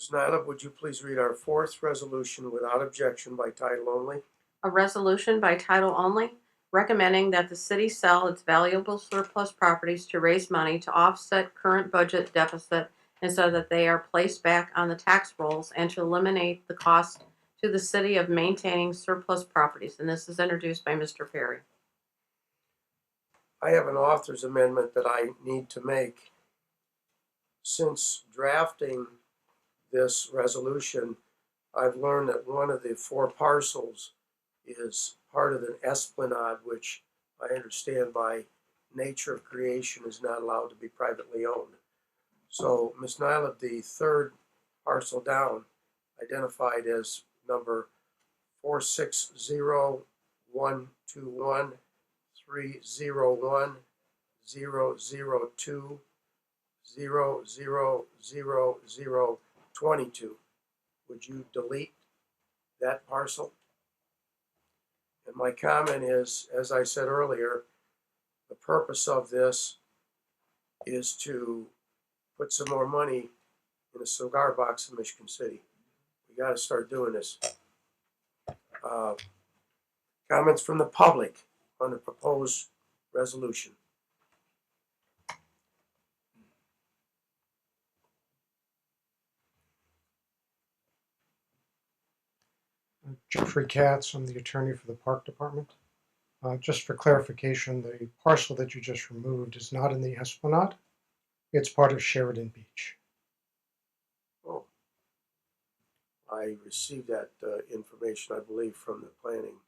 Ms. Nyla, would you please read our fourth resolution without objection by title only? A resolution by title only, recommending that the city sell its valuable surplus properties to raise money to offset current budget deficit and so that they are placed back on the tax rolls and to eliminate the cost to the city of maintaining surplus properties. And this is introduced by Mr. Perry. I have an author's amendment that I need to make. Since drafting this resolution, I've learned that one of the 4 parcels is part of an esplanade, which I understand by nature of creation is not allowed to be privately owned. So, Ms. Nyla, the third parcel down, identified as number 460-121-301-002-002, would you delete that parcel? And my comment is, as I said earlier, the purpose of this is to put some more money in a cigar box in Michigan City. We got to start doing this. Comments from the public on the proposed resolution. Jeffrey Katz, I'm the attorney for the Park Department. Just for clarification, the parcel that you just removed is not in the Esplanade. It's part of Sheridan Beach. Oh, I received that information, I believe, from the planning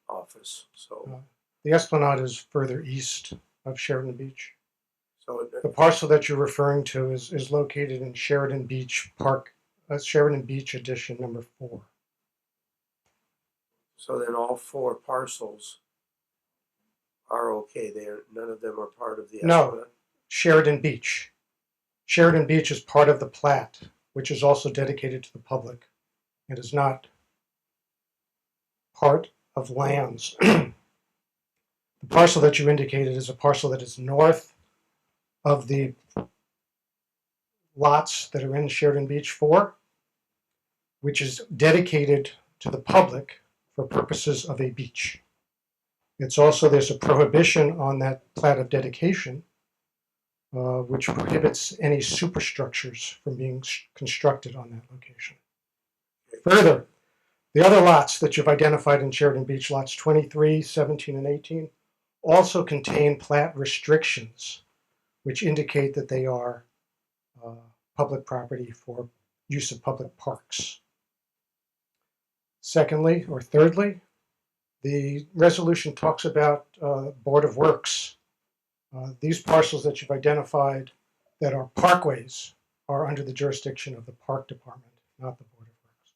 office. So the Esplanade is further east of Sheridan Beach. So the parcel that you're referring to is located in Sheridan Beach Park, Sheridan Beach Edition number 4. So then all 4 parcels are okay. None of them are part of the Esplanade? No, Sheridan Beach. Sheridan Beach is part of the plat, which is also dedicated to the public. It is not part of lands. The parcel that you indicated is a parcel that is north of the lots that are in Sheridan Beach 4, which is dedicated to the public for purposes of a beach. There's a prohibition on that plat of dedication, which prohibits any superstructures from being constructed on that location. Further, the other lots that you've identified in Sheridan Beach, lots 23, 17, and 18, also contain plat restrictions, which indicate that they are public property for use of public parks. Secondly, or thirdly, the resolution talks about Board of Works. These parcels that you've identified that are parkways are under the jurisdiction of the Park Department, not the Board of Works.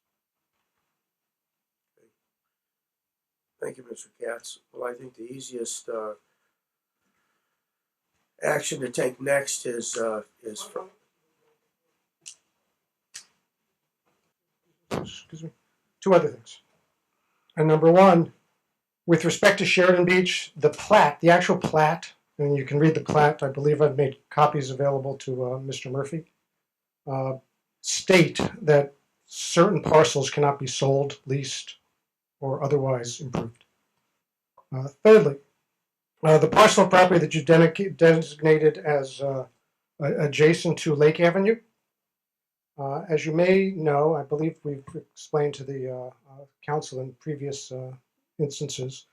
Thank you, Mr. Katz. Well, I think the easiest action to take next is from. Excuse me. 2 other things. And number 1, with respect to Sheridan Beach, the plat, the actual plat, and you can read the plat, I believe I've made copies available to Mr. Murphy, state that certain parcels cannot be sold, leased, or otherwise improved. Thirdly, the parcel of property that you designated as adjacent to Lake Avenue, as you may know, I believe we've explained to the council in previous instances,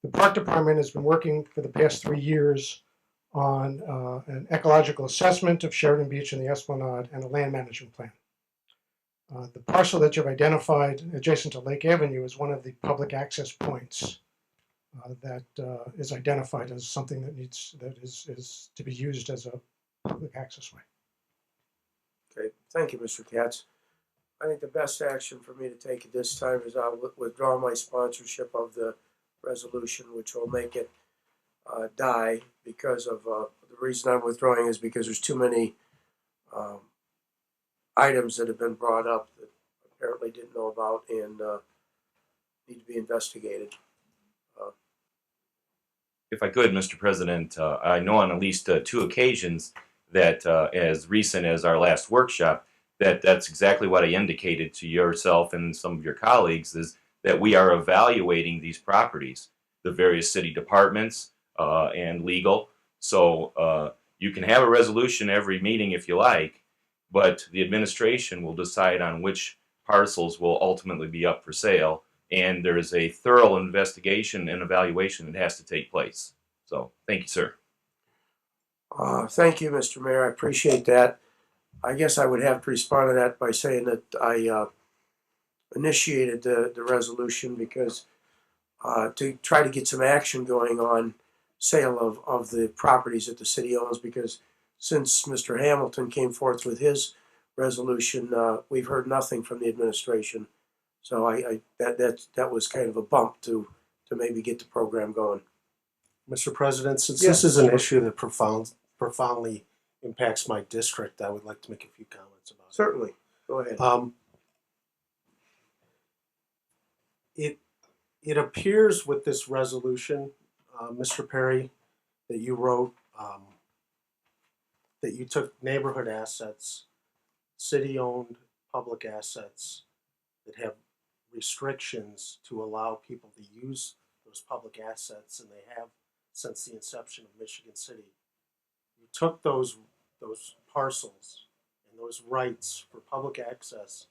the Park Department has been working for the past 3 years on an ecological assessment of Sheridan Beach and the Esplanade and a land management plan. The parcel that you've identified adjacent to Lake Avenue is one of the public access points that is identified as something that is to be used as a public access way. Okay, thank you, Mr. Katz. I think the best action for me to take at this time is I'll withdraw my sponsorship of the resolution, which will make it die because of the reason I'm withdrawing is because there's too many items that have been brought up that apparently didn't know about and need to be investigated. If I could, Mr. President, I know on at least 2 occasions that as recent as our last workshop, that's exactly what I indicated to yourself and some of your colleagues, is that we are evaluating these properties, the various city departments and legal. So you can have a resolution every meeting if you like, but the administration will decide on which parcels will ultimately be up for sale, and there is a thorough investigation and evaluation that has to take place. So thank you, sir. Thank you, Mr. Mayor. I appreciate that. I guess I would have to respond to that by saying that I initiated the resolution because to try to get some action going on sale of the properties that the city owns, because since Mr. Hamilton came forth with his resolution, we've heard nothing from the administration. So that was kind of a bump to maybe get the program going. Mr. President, since Yes. this is an issue that profoundly impacts my district, I would like to make a few comments about it. Certainly. Go ahead. It appears with this resolution, Mr. Perry, that you wrote that you took neighborhood assets, city-owned public assets that have restrictions to allow people to use those public assets, and they have since the inception of Michigan City. You took those parcels and those rights for public access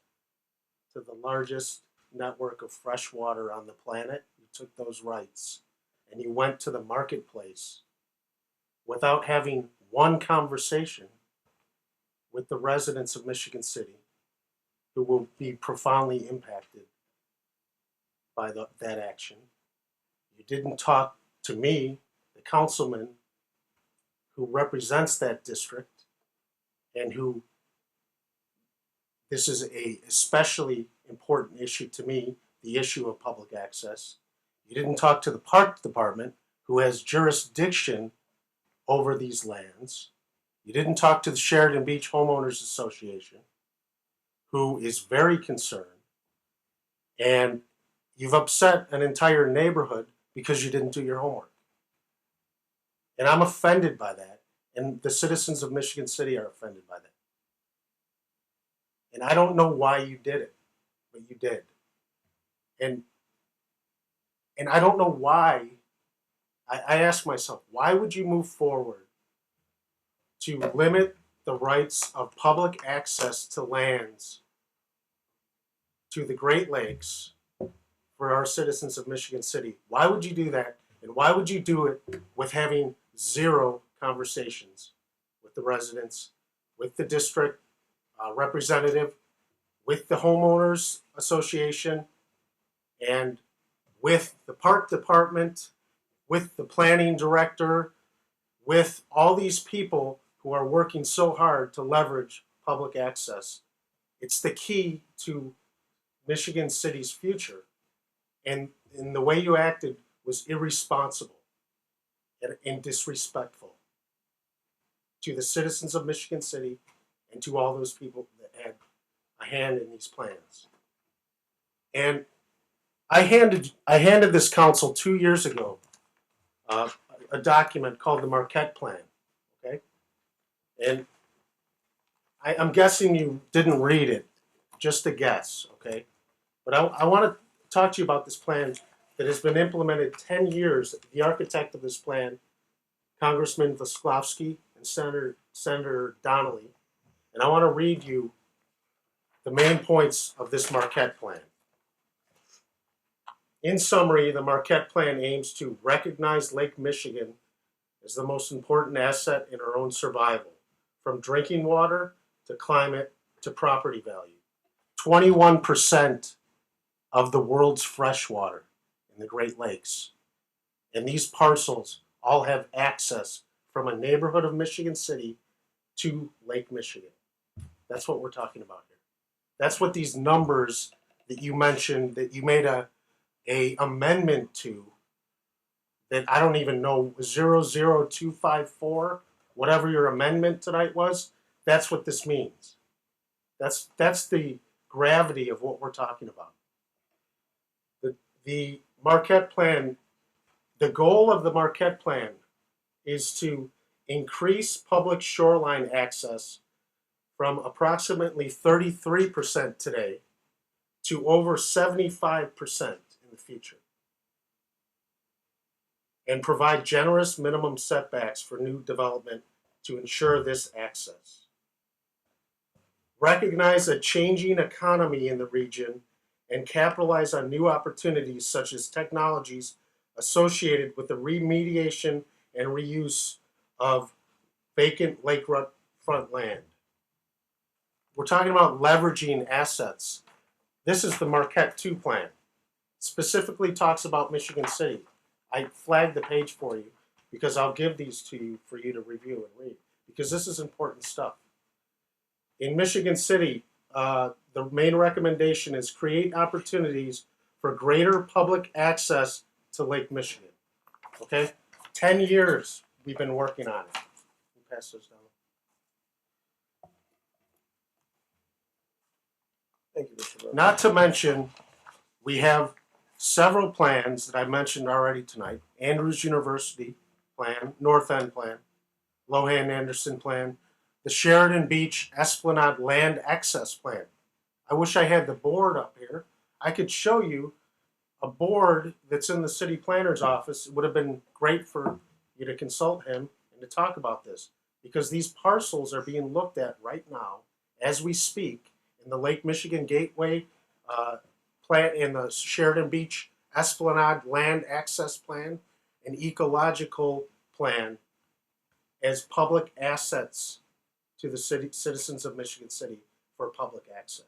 to the largest network of fresh water on the planet. You took those rights and you went to the marketplace without having one conversation with the residents of Michigan City, who will be profoundly impacted by that action. You didn't talk to me, the councilman who represents that district, and who, this is a especially important issue to me, the issue of public access. You didn't talk to the park department, who has jurisdiction over these lands. You didn't talk to the Sheridan Beach Homeowners Association, who is very concerned. And you've upset an entire neighborhood because you didn't do your homework. And I'm offended by that. And the citizens of Michigan City are offended by that. And I don't know why you did it, but you did. And I don't know why. I ask myself, why would you move forward to limit the rights of public access to lands to the Great Lakes for our citizens of Michigan City? Why would you do that? And why would you do it with having zero conversations with the residents, with the district representative, with the homeowners association, and with the park department, with the planning director, with all these people who are working so hard to leverage public access? It's the key to Michigan City's future. And the way you acted was irresponsible and disrespectful to the citizens of Michigan City and to all those people that had a hand in these plans. And I handed this council 2 years ago a document called the Marquette Plan, okay? And I'm guessing you didn't read it, just a guess, okay? But I want to talk to you about this plan that has been implemented 10 years. The architect of this plan, Congressman Voskovsky and Senator Donnelly. And I want to read you the main points of this Marquette Plan. In summary, the Marquette Plan aims to recognize Lake Michigan as the most important asset in our own survival, from drinking water to climate to property value. 21% of the world's fresh water in the Great Lakes. And these parcels all have access from a neighborhood of Michigan City to Lake Michigan. That's what we're talking about here. That's what these numbers that you mentioned, that you made a amendment to, that I don't even know, 00254, whatever your amendment tonight was, that's what this means. That's the gravity of what we're talking about. The Marquette Plan, the goal of the Marquette Plan is to increase public shoreline access from approximately 33% today to over 75% in the future, and provide generous minimum setbacks for new development to ensure this access. Recognize a changing economy in the region and capitalize on new opportunities such as technologies associated with the remediation and reuse of vacant lakefront land. We're talking about leveraging assets. This is the Marquette 2 plan. Specifically talks about Michigan City. I flagged the page for you because I'll give these to you for you to review and read, because this is important stuff. In Michigan City, the main recommendation is create opportunities for greater public access to Lake Michigan. Okay? 10 years we've been working on it. Pass those down. Thank you, Mr. Murphy. Not to mention, we have several plans that I mentioned already tonight. Andrews University plan, North End plan, Lohan Anderson plan, the Sheridan Beach Esplanade land access plan. I wish I had the board up here. I could show you a board that's in the city planner's office. It would have been great for you to consult him and to talk about this, because these parcels are being looked at right now as we speak in the Lake Michigan Gateway plan, in the Sheridan Beach Esplanade land access plan, and ecological plan as public assets to the citizens of Michigan City for public access.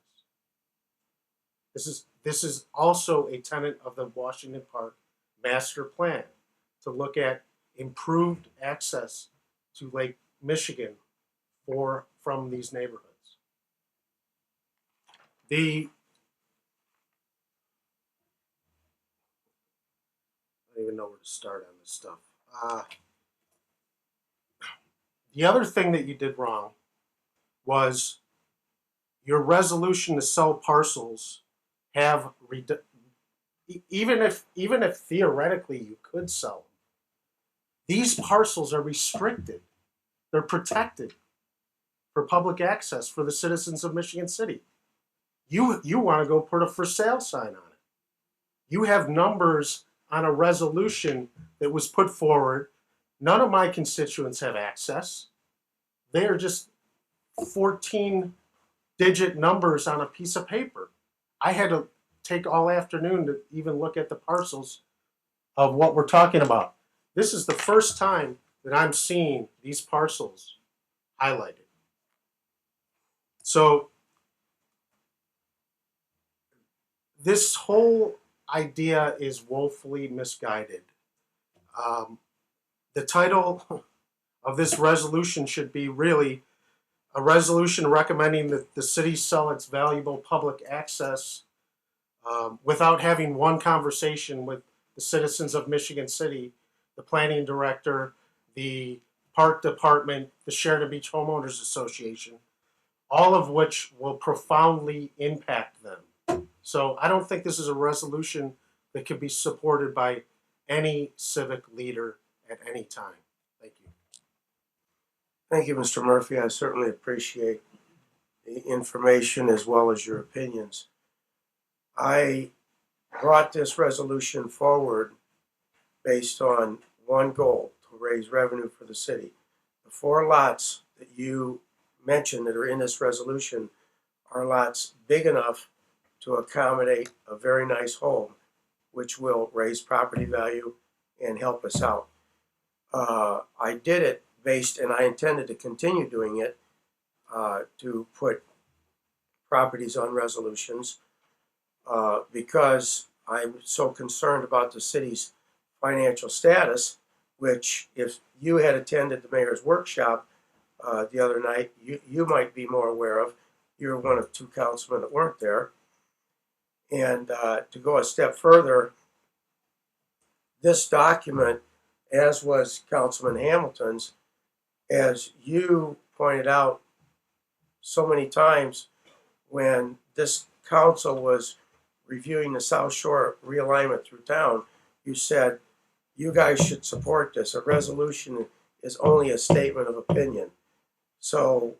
This is also a tenet of the Washington Park Master Plan, to look at improved access to Lake Michigan from these neighborhoods. I don't even know where to start on this stuff. The other thing that you did wrong was your resolution to sell parcels have even if theoretically you could sell them, these parcels are restricted. They're protected for public access for the citizens of Michigan City. You want to go put a for sale sign on it. You have numbers on a resolution that was put forward. None of my constituents have access. They are just 14-digit numbers on a piece of paper. I had to take all afternoon to even look at the parcels of what we're talking about. This is the first time that I'm seeing these parcels highlighted. So this whole idea is woefully misguided. The title of this resolution should be really a resolution recommending that the city sell its valuable public access without having one conversation with the citizens of Michigan City, the planning director, the park department, the Sheridan Beach Homeowners Association, all of which will profoundly impact them. So I don't think this is a resolution that could be supported by any civic leader at any time. Thank you. Thank you, Mr. Murphy. I certainly appreciate the information as well as your opinions. I brought this resolution forward based on one goal: to raise revenue for the city. The 4 lots that you mentioned that are in this resolution are lots big enough to accommodate a very nice home, which will raise property value and help us out. I did it based, and I intended to continue doing it, to put properties on resolutions because I'm so concerned about the city's financial status, which if you had attended the mayor's workshop the other night, you might be more aware of. You're one of 2 councilmen that weren't there. And to go a step further, this document, as was Councilman Hamilton's, as you pointed out so many times when this council was reviewing the South Shore realignment through town, you said, you guys should support this. A resolution is only a statement of opinion. So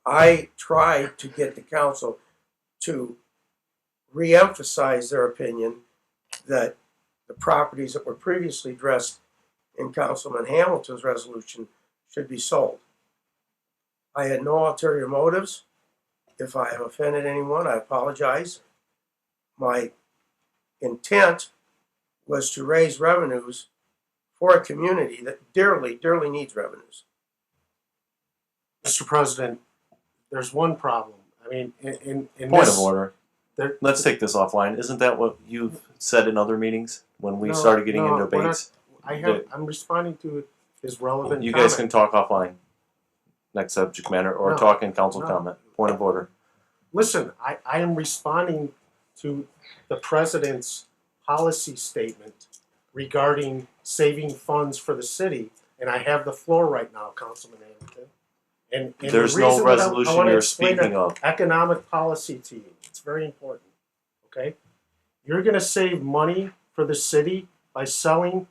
I try to get the council to reemphasize their opinion that the properties that were previously addressed in Councilman Hamilton's resolution should be sold. I had no ulterior motives. If I have offended anyone, I apologize. My intent was to raise revenues for a community that dearly, dearly needs revenues. Mr. President, there's one problem. I mean, in Point this, of order. there- Let's take this offline. Isn't that what you've said in other meetings when we No, started getting no, into we're not- debates? I'm responding to his relevant You comment. guys can talk offline. Next subject matter, or No, talk in council no. comment. Point of order. Listen, I am responding to the president's policy statement regarding saving funds for the city, and I have the floor right now, Councilman Hamilton. And There's the no reason that I resolution wanna you're explain speaking of. economic policy to you. It's very important. Okay? You're gonna save money for the city by selling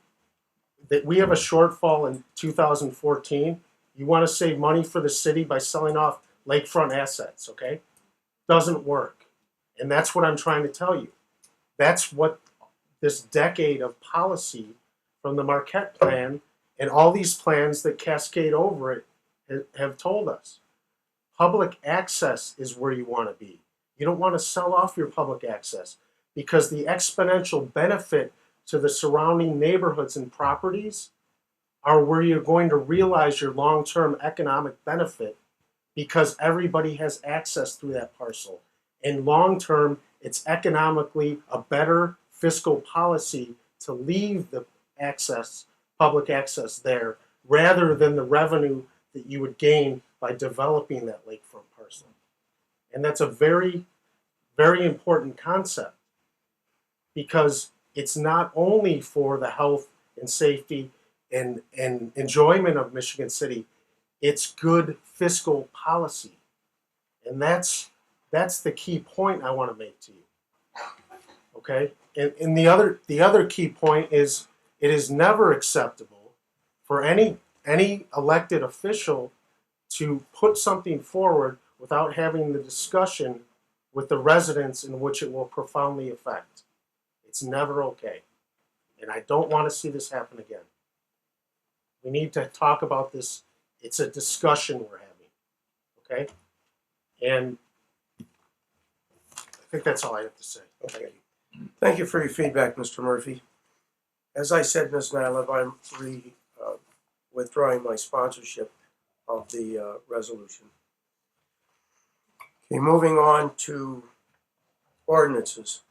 that we have a shortfall in 2014. You want to save money for the city by selling off lakefront assets, okay? Doesn't work. And that's what I'm trying to tell you. That's what this decade of policy from the Marquette Plan and all these plans that cascade over it have told us. Public access is where you want to be. You don't want to sell off your public access because the exponential benefit to the surrounding neighborhoods and properties are where you're going to realize your long-term economic benefit because everybody has access through that parcel. And long-term, it's economically a better fiscal policy to leave the access, public access there, rather than the revenue that you would gain by developing that lakefront parcel. And that's a very, very important concept because it's not only for the health and safety and enjoyment of Michigan City, it's good fiscal policy. And that's the key point I want to make to you. Okay? And the other key point is it is never acceptable for any elected official to put something forward without having the discussion with the residents in which it will profoundly affect. It's never okay. And I don't want to see this happen again. We need to talk about this. It's a discussion we're having. Okay? And I think that's all I have to say. Okay. Thank you for your feedback, Mr. Murphy. As I said, Ms. Nylev, I'm withdrawing my sponsorship of the resolution. Okay, moving on to ordinances.